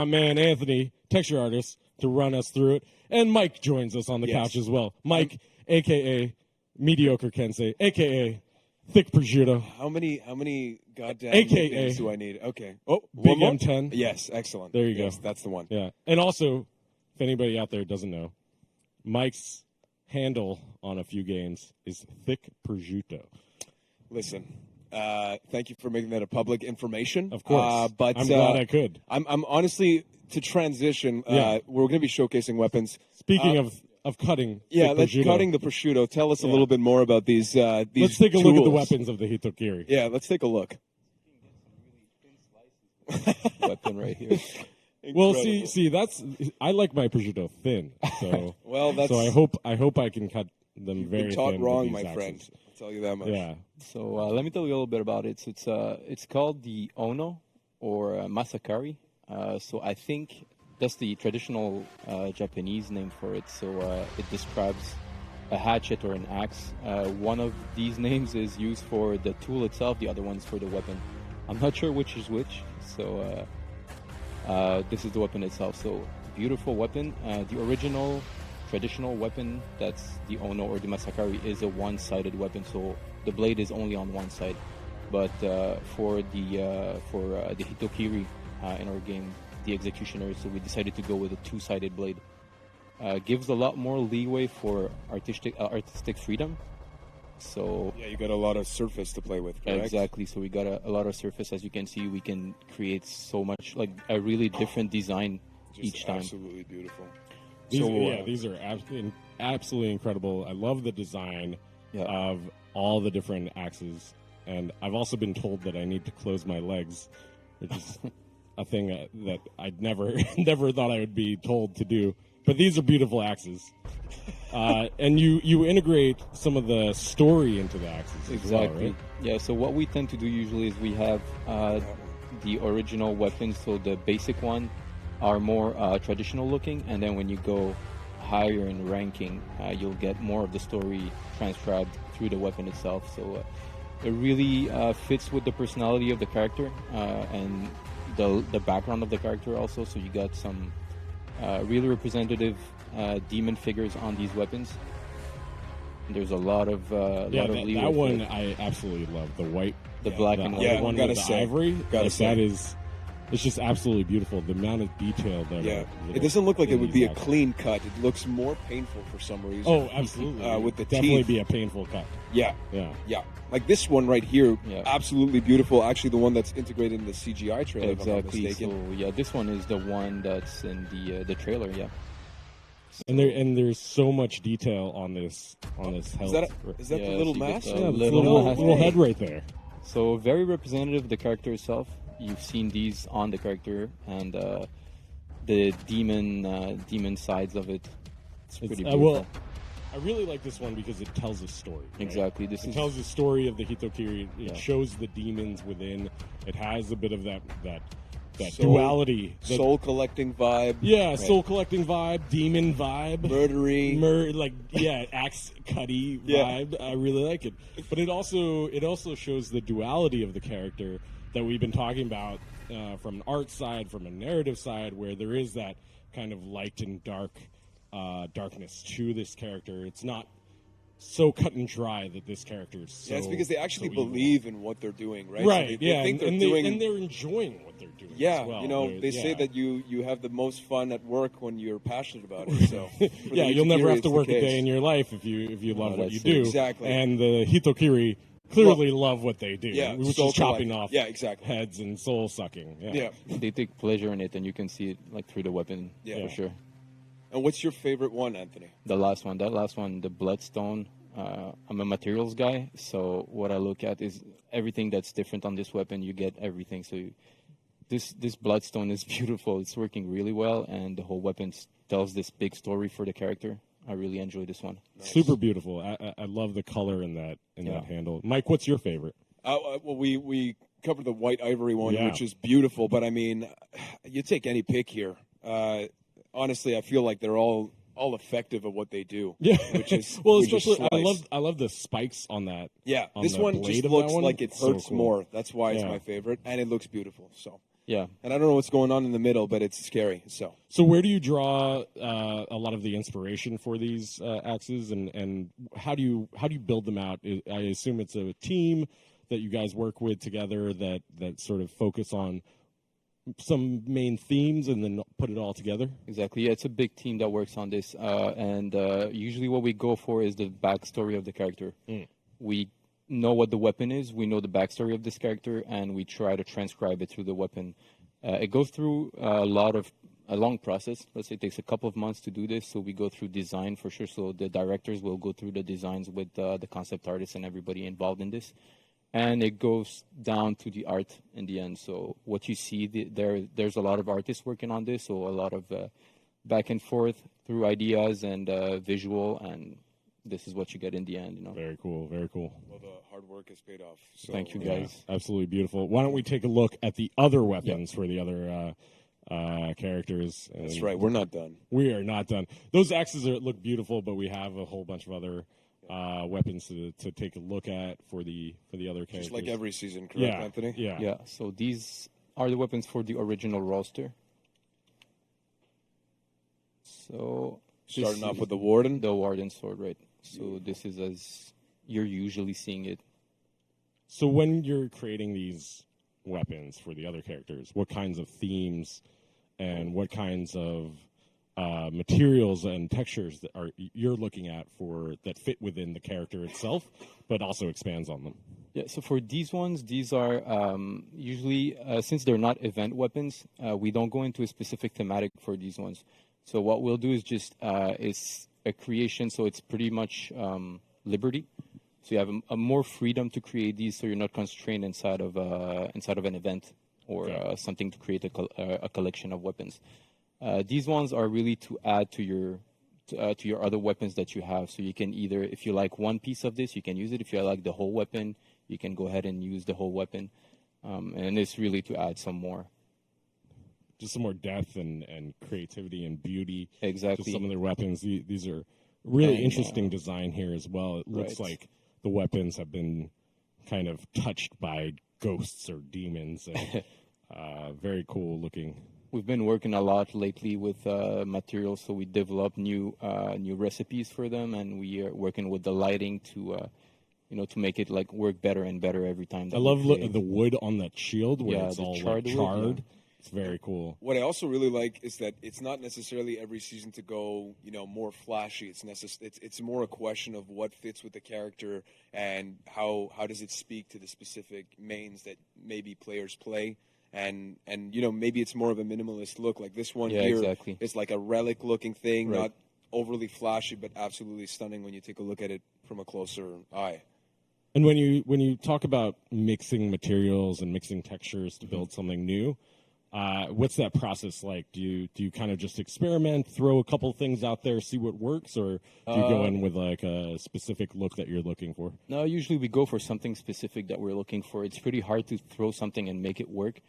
my man Anthony, texture artist, to run us through it. And Mike joins us on the couch as well. Mike, a.k.a. Mediocre Kensei, a.k.a. Thick Prosciutto. How many goddamn AKA nicknames do I need? Okay. Oh, Big one more? M10. Yes, excellent. There you yes, go. That's the one. Yeah. And also, if anybody out there doesn't know, Mike's handle on a few games is Thick Prosciutto. Listen, thank you for making that a public information. Of course. But I'm glad I could. I'm honestly, to transition, we're going to be showcasing weapons. Speaking of cutting, let's cutting the prosciutto. Tell us a little bit more about these. Let's take a tools. look at the weapons of the Hitokiri. Yeah, let's take a look. Weapon right here. Well, see, I like my prosciutto thin. So so I hope I can cut them very thin. Taught wrong, my axes. friend. I'll tell you that much. Yeah. So let me tell you a little bit about it. So it's called the Ono or Masakari. So I think that's the traditional Japanese name for it. So it describes a hatchet or an axe. One of these names is used for the tool itself. The other one's for the weapon. I'm not sure which is which. So this is the weapon itself. So beautiful weapon. The original traditional weapon, that's the Ono or the Masakari, is a one-sided weapon. So the blade is only on one side. But for the Hitokiri in our game, the executioner, so we decided to go with a two-sided blade. Gives a lot more leeway for artistic freedom. So you got a lot of surface to play with, correct? Exactly. So we got a lot of surface. As you can see, we can create so much, like a really different design each time. Absolutely beautiful. These are absolutely incredible. I love the design of all the different axes, and I've also been told that I need to close my legs, which is a thing that I'd never thought I would be told to do. But these are beautiful axes. And you integrate some of the story into the axes as well, right? Yeah, so what we tend to do usually is we have the original weapons, so the basic one are more traditional looking, and then when you go higher in ranking, you'll get more of the story transcribed through the weapon itself. So it really fits with the personality of the character and the background of the character also. So you got some really representative demon figures on these weapons. And there's a lot of leeway. That one I absolutely love. The white, the black and white. The one with the ivory. That is, it's just absolutely beautiful. The amount of detail that. Yeah, it doesn't look like it would be a clean cut. It looks more painful for some reason. Oh, absolutely. With the definitely teeth. Be a painful cut. Yeah. Like this one right here, absolutely beautiful. Actually, the one that's integrated in the CGI trailer. Exactly. If I'm not mistaken. So this one is the one that's in the trailer. Yeah. So, and there's so much detail on this helmet. Is that the little mask? Little head right there. So very representative of the character itself. You've seen these on the character and the demon sides of it. It's pretty beautiful. I really like this one because it tells a story. Right? Exactly. It tells the story of the Hitokiri. It shows the demons within. It has a bit of that duality. Soul collecting vibe. Yeah, soul collecting vibe, demon vibe. Murdery. Axe cutty vibe. I really like it. But it also shows the duality of the character that we've been talking about from an art side, from a narrative side, where there is that kind of light and darkness to this character. It's not so cut and dry that this character is so. Yeah, it's because they actually believe in what they're doing, right? Right. So they think and they're enjoying what they're doing. Yeah, as well. they say that you have the most fun at work when you're passionate about it. So you'll never have to work a day in your life if you love what you do. Exactly. And the Hitokiri clearly love what they do. Yeah, which is chopping off exactly. heads and soul sucking. Yeah. They take pleasure in it, and you can see it like through the weapon for sure. And what's your favorite one, Anthony? That last one, the Bloodstone. I'm a materials guy, so what I look at is everything that's different on this weapon. You get everything. So this Bloodstone is beautiful. It's working really well, and the whole weapon tells this big story for the character. I really enjoy this one. Nice. Super beautiful. I love the color in that handle. Mike, what's your favorite? Well, we covered the white ivory one, which is beautiful. But I mean, you take any pick here. Honestly, I feel like they're all effective at what they do. Yeah, which is especially I love the spikes on that. Yeah, this one just looks like it hurts more. That's why it's my favorite, and it looks beautiful. So Yeah. And I don't know what's going on in the middle, but it's scary. So where do you draw a lot of the inspiration for these axes, and how do you build them out? I assume it's a team that you guys work with together that sort of focus on some main themes and then put it all together? Exactly. Yeah, it's a big team that works on this, and usually what we go for is the backstory of the character. We know what the weapon is, we know the backstory of this character, and we try to transcribe it through the weapon. It goes through a long process. Let's say it takes a couple of months to do this, so we go through design for sure. So the directors will go through the designs with the concept artists and everybody involved in this. And it goes down to the art in the end. So what you see, there's a lot of artists working on this, so a lot of back and forth through ideas and visual, and this is what you get in the end. Very cool, very cool. Well, the hard work has paid off. So, thank you, guys. Absolutely beautiful. Why don't we take a look at the other weapons for the other characters? That's right. We're not done. We are not done. Those axes look beautiful, but we have a whole bunch of other weapons to take a look at for the other characters. Just like every season, correct, Anthony? Yeah. So these are the weapons for the original roster. So starting off with the Warden? The Warden sword, right. So this is as you're usually seeing it. So when you're creating these weapons for the other characters, what kinds of themes and what kinds of materials and textures that you're looking at that fit within the character itself, but also expands on them? Yeah, so for these ones, these are usually, since they're not event weapons, we don't go into a specific thematic for these ones. So what we'll do is just, it's a creation, so it's pretty much liberty. So you have a more freedom to create these, so you're not constrained inside of an event or something to create a collection of weapons. These ones are really to add to your other weapons that you have. So you can either, if you like one piece of this, you can use it. If you like the whole weapon, you can go ahead and use the whole weapon. And it's really to add some more. Just some more depth and creativity and beauty. Exactly. To some of their weapons. These are really interesting design here as well. It looks like the weapons have been kind of touched by ghosts or demons. And, very cool looking. We've been working a lot lately with materials, so we develop new recipes for them, and we are working with the lighting to make it like work better and better every time. I love the wood on that shield where it's all charred. Wood, It's very cool. What I also really like is that it's not necessarily every season to go, more flashy. It's more a question of what fits with the character and how does it speak to the specific mains that maybe players play. And maybe it's more of a minimalist look. Like this one here, exactly. It's like a relic-looking thing, not overly flashy, but absolutely stunning when you take a look at it from a closer eye. And when you talk about mixing materials and mixing textures to build something new, what's that process like? Do you kind of just experiment, throw a couple things out there, see what works, or do you go in with like a specific look that you're looking for? No, usually we go for something specific that we're looking for. It's pretty hard to throw something and make it work.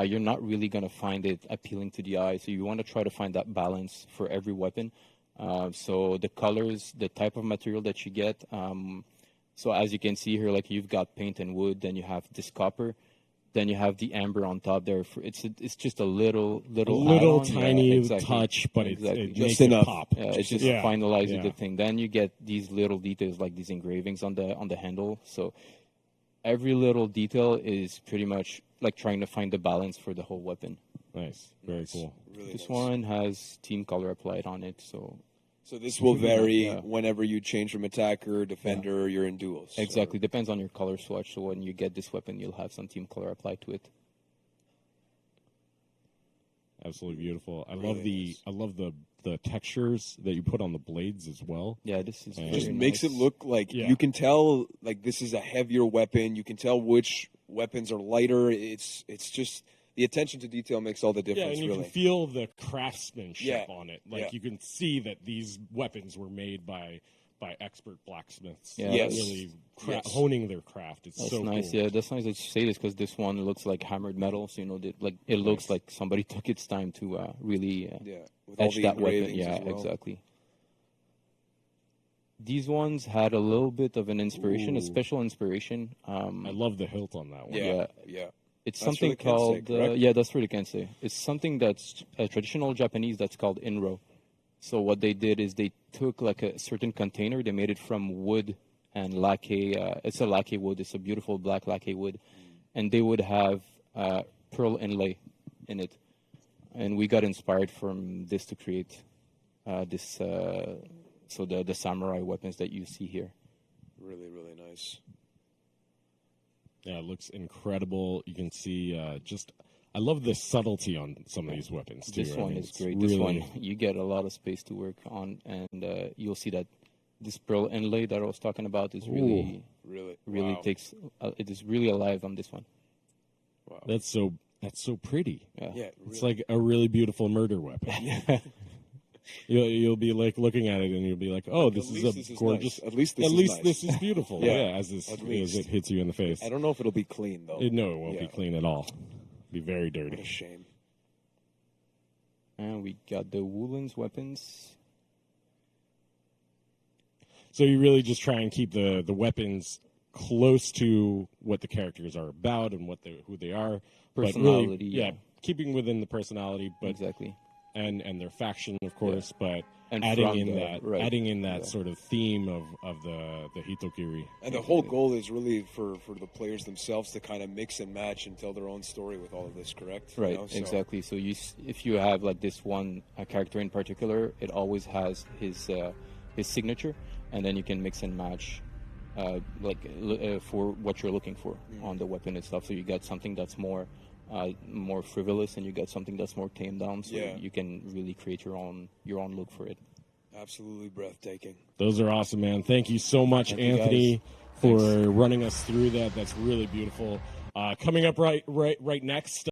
You're not really going to find it appealing to the eye, so you want to try to find that balance for every weapon. So the colors, the type of material that you get. So as you can see here, like you've got paint and wood, then you have this copper. Then you have the amber on top there. It's just a little tiny touch, but it makes it pop. It just finalizes the thing. Then you get these little details like these engravings on the handle. So every little detail is pretty much like trying to find the balance for the whole weapon. Nice, very cool. Really this one has team color applied on it, so this will vary whenever you change from attacker, defender, you're in duels. Exactly. Depends on your color swatch. So when you get this weapon, you'll have some team color applied to it. Absolutely beautiful. I love the textures that you put on the blades as well. Yeah, this is just makes it look like you can tell like this is a heavier weapon. You can tell which weapons are lighter. It's just the attention to detail makes all the difference. Yeah, and you can feel the craftsmanship on it. Like you can see that these weapons were made by expert blacksmiths. Yeah, really honing their craft. It's that's so nice. cool. Yeah, that's nice that you say this because this one looks like hammered metal. So it looks like somebody took its time to really with etch all the that weapon. engravings Yeah, as well. exactly. These ones had a little bit of an inspiration, a special inspiration. I love the hilt on that one. Yeah. It's That's something for the kensei, called correct? yeah, that's for the kensei. It's something that's traditional Japanese that's called inro. So what they did is they took like a certain container, they made it from wood and lacquer. It's a lacquer wood. It's a beautiful black lacquer wood, and they would have pearl inlay in it. And we got inspired from this to create this. So the samurai weapons that you see here. Really, really nice. Yeah, it looks incredible. You can see I love the subtlety on some of these weapons too. This I one mean, is it's great. Really, This one, you get a lot of space to work on, and you'll see that this pearl inlay that I was talking about is really Wow. takes. It is really alive on this one. Wow. that's so pretty. Yeah. Yeah, It's really. like a really beautiful murder weapon. You'll be like looking at it and you'll be like, oh, this At is least a this is gorgeous. nice. At least this At is least nice. this is beautiful. Yeah, yeah, as at it least. hits you in the face. I don't know if it'll be clean though. No, it won't be Yeah. clean at all. Be very What a dirty. shame. And we got the Woolen's weapons. So you really just try and keep the weapons close to what the characters are about and who they are. But really, Personality, yeah, yeah. keeping within the personality, but Exactly. and their faction, of course, but And adding from in the- that right. adding in that Yeah. sort of theme of the Hitokiri. And the whole goal is really for the players themselves to kind of mix and match and tell their own story with all of this, correct? You Right, know, so- exactly. So if you have like this one character in particular, it always has his signature, and then you can mix and match, for what you're looking for on the weapon itself. So you got something that's more frivolous, and you got something that's more tamed down. So Yeah. you can really create your own look for it. Absolutely breathtaking. Those are awesome, man. Thank you so much, Thank you, Anthony, guys. for Thanks. running us through that. That's really beautiful. Coming up right next.